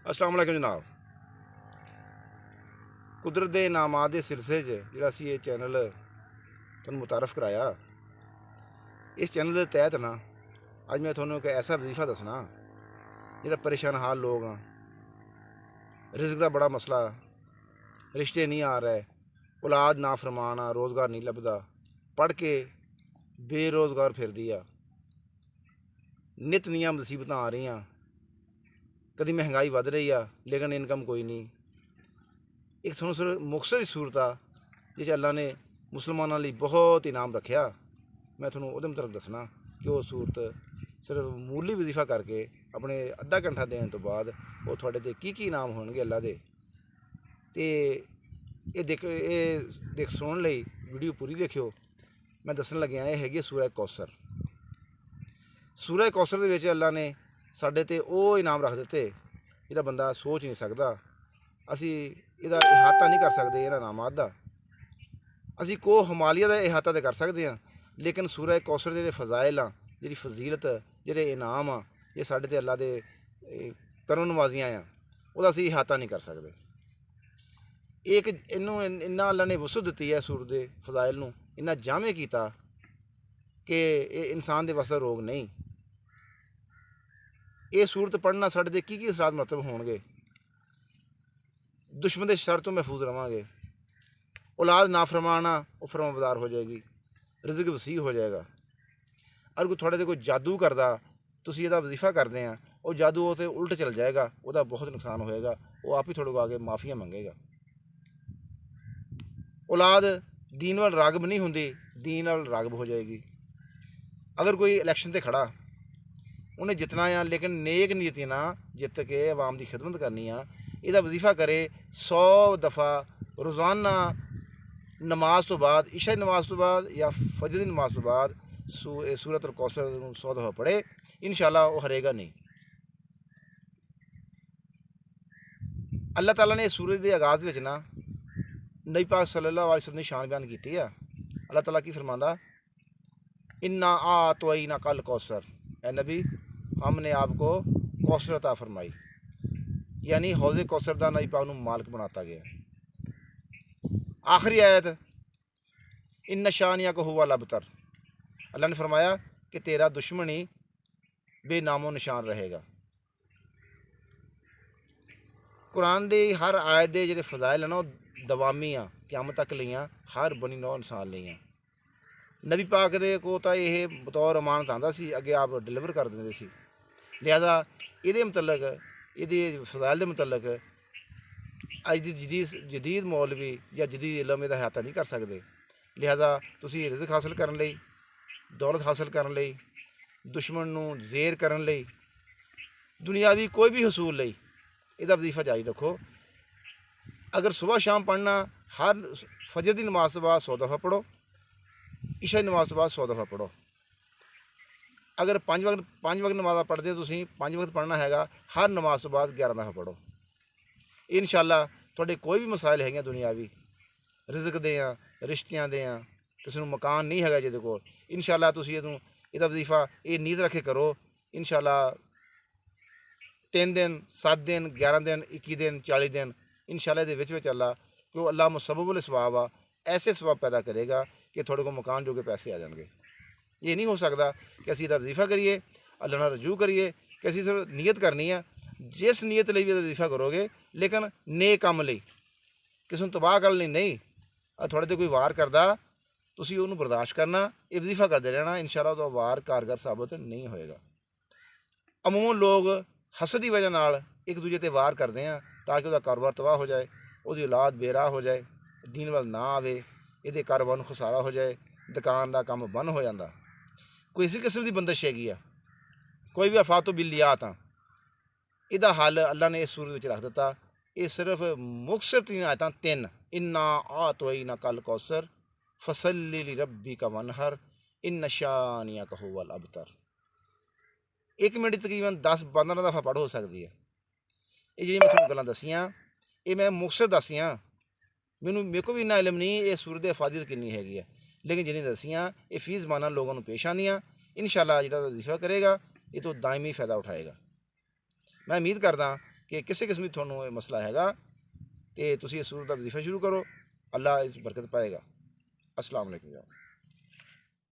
अस्सलाम वालेकुम जनाब। कुदरत के इनामात के सिलसिले जोड़ा असी ये चैनल तुहानू मुतारफ कराया, इस चैनल के तहत ना अज मैं थोनों एक ऐसा वजीफा दसना जोड़ा परेशान हाल लोग हाँ। रिज़्क का बड़ा मसला, रिश्ते नहीं आ रहे, औलाद ना फरमाना, रोज़गार नहीं लभदा, पढ़ के बेरोज़गार फिर दिया, नित नई मुसीबत आ रही, कभी महंगाई वध रही है लेकिन इनकम कोई नहीं। एक थोड़ा सर मुख्तसर सूरत आ जिस अल्लाह ने मुसलमानों लिए बहुत इनाम रखा। मैं थोड़ा वो मतलब दसना कि वह सूरत सिर्फ मूली वजीफा करके अपने अद्धा घंटा देने तो बाद वो थोड़े की इनाम होंगे अल्लाह के। तो ये देख सुन ली वीडियो पूरी देखियो। मैं दसन लग्या ये हैगी सूरह कौसर। सूरह कौसर के अल्लाह ने साढ़े ते वो इनाम रख दिते जिहड़ा बंदा सोच नहीं सकता। असी इहदा इहाता नहीं कर सकते इन्हां इनामात का। असी को हिमालय का इहाता तो कर सकते हैं लेकिन सूरह कौसर के फजाइल आ, जी फजीलत, जे इनाम आ, ये साढ़े ते अल्लाह के करो नवाजियाँ आ, वह असी इहाता नहीं कर सकते। एक इनू इन्ना अल्लाह ने वसुत दी है सूरत के फजाइल नूं, इन्ना जामे किया कि ये इंसान के वास्ते रोग नहीं। ये सूरत पढ़ना साढ़े ते की असरात मतलब होंगे। दुश्मन के शर तो महफूज रवांगे, औलाद नाफरमाना वो फरमाबरदार हो जाएगी, रिज़्क वसी हो जाएगा। अगर कोई थोड़े कोई जादू करता तुसी इहदा वजीफा करते हैं और जादू वो तो उल्ट चल जाएगा, वह बहुत नुकसान होएगा, वो आप ही थोड़े को आगे माफ़िया मंगेगा। औलाद दीन वाल रागब नहीं होंगी, दीन वाल रागब हो जाएगी। अगर कोई इलैक्शन से खड़ा उन्हें जितना आ लेकिन नेक नीति ना जित के अवाम की खिदमत करनी आ, इहदा वजीफा करे 100 दफ़ा रोज़ाना नमाज तो बाद, इशा नमाज तो बाद या फजर की नमाज तो बाद सूरत अल कौसर 100 दफ़ा पढ़े, इंशाअल्लाह वो हरेगा नहीं। अल्लाह ताला ने सूरज के आगाज़ में ना नबी पाक सल्लल्लाहु अलैहि वसल्लम की शान बयान की है। अल्लाह ताला की फरमांदा, इन्ना आ तो ना कल कौसर, ए नबी हमने आपको कौसर अता फरमाई, यानी हौज़े कौसर का नबी पाक नूं मालिक बनाता गया। आखिरी आयत, इन नशानिया को हुआ लबतर, अल्लाह ने फरमाया कि तेरा दुश्मन ही बेनामो निशान रहेगा। कुरान की हर आयत के जो फजाइल है ना दवामी आ, क़यामत तक लिया, हर बनी नौ इंसान लिया। नबी पाक दे को तो यह बतौर अमानत आंदा सी, अगे आप डिलीवर कर देंगे सी। लिहाजा ये मतलब ये फजाइल के मतलब अज की जदीद मौलवी या जदीद इलम यदा अहाता नहीं कर सकते। लिहाजा तुसी रिज़्क हासिल करने लई, दौलत हासिल करने लई, दुश्मन नूं ज़ेर करने लई, दुनियावी कोई भी हसूल लई इहदा वजीफा जारी रखो। अगर सुबह शाम पढ़ना, हर फजर की नमाज तो बाद 100 दफ़ा पढ़ो, इशा नमाज तो बाद 100 दफ़ा पढ़ो। अगर पाँच वक्त नमाज़ पढ़ते हो तुसीं, 5 वक्त पढ़ना हैगा, हर नमाज तो बाद 11 दफ़ा पढ़ो। इंशाअल्लाह तुहाडे कोई भी मसाइल है दुनियावी, रिज़्क दे आ, रिश्तियां दे आ, किसी नूं मकान नहीं है जिहदे कोल, इंशाअल्लाह तुसीं इहदा वजीफा ये नीयत रखे करो। इंशाअल्लाह 3 दिन, 7 दिन, 11 दिन, 21 दिन, 40 दिन, इंशाअल्लाह ये विच अल्लाह क्यों अल्लाह मुसब्बबुल सवाब आ, ऐसे सवाब पैदा करेगा कि थोड़े को मकान जोगे पैसे आ जाएंगे। ये नहीं हो सकता कि असीं इहदा वजीफा करिए, अल्लाह नाल रजू करिए कि असीं सिर्फ नीयत करनी है। जिस नीयत लई भी वजीफा करोगे लेकिन नेक काम लई, किसी नूं तबाह करने लई नहीं। थोड़े ते कोई वार करदा तुसीं उहनूं बर्दाश्त करना, ये वजीफा करते रहना, इंशाअल्लाह तो वार कारगर साबित नहीं होएगा। अमूमन लोग हसद की वजह नाल एक दूजे ते वार करते हैं ताकि वह कारोबार तबाह हो जाए, उसकी औलाद बेराह हो जाए, दीन वाल ना आवे, ये कारोबार नूं खसारा हो जाए, दुकान का काम बंद हो जाता। कोई इसी किस्म की बंदिश हैगी आ, कोई भी अफातो बिल्लियात आ, इहदा हल अल्लाह ने इस सूरत में रख दिता। ये सिर्फ मुख्तसर 3 आयतां 3, इन्ना आ तो ना कल कौसर फसल्ली ली रब्बी का वनहर इन नशानिया का हुवल अबतर। 1 मिनट तकरीबन 10-15 दफ़ा पढ़ हो सकती है। ये जी मैं थोड़ी गल्लां दसियां, ये मैं मुख्तसर दसियां, मेरे को भी इन्ना इलम नहीं ये सूरत अफादियत कितनी हैगी है, लेकिन जिन्हें दसियां ये फी ज़माना लोगों को पेश आनियाँ। इंशाअल्लाह जिहड़ा वजीफा करेगा ये तो दायमी फ़ायदा उठाएगा। मैं उम्मीद करदा कि किसी किस्म ਦੀ ਤੁਹਾਨੂੰ ਇਹ ਮਸਲਾ ਹੈਗਾ ਤੇ ਤੁਸੀਂ ਇਸ ਸੂਰਤ ਦਾ ਵਜ਼ੀਫਾ ਸ਼ੁਰੂ ਕਰੋ, ਅੱਲਾ ਇਸ 'ਚ ਬਰਕਤ ਪਾਏਗਾ। अस्सलाम वालेकुम।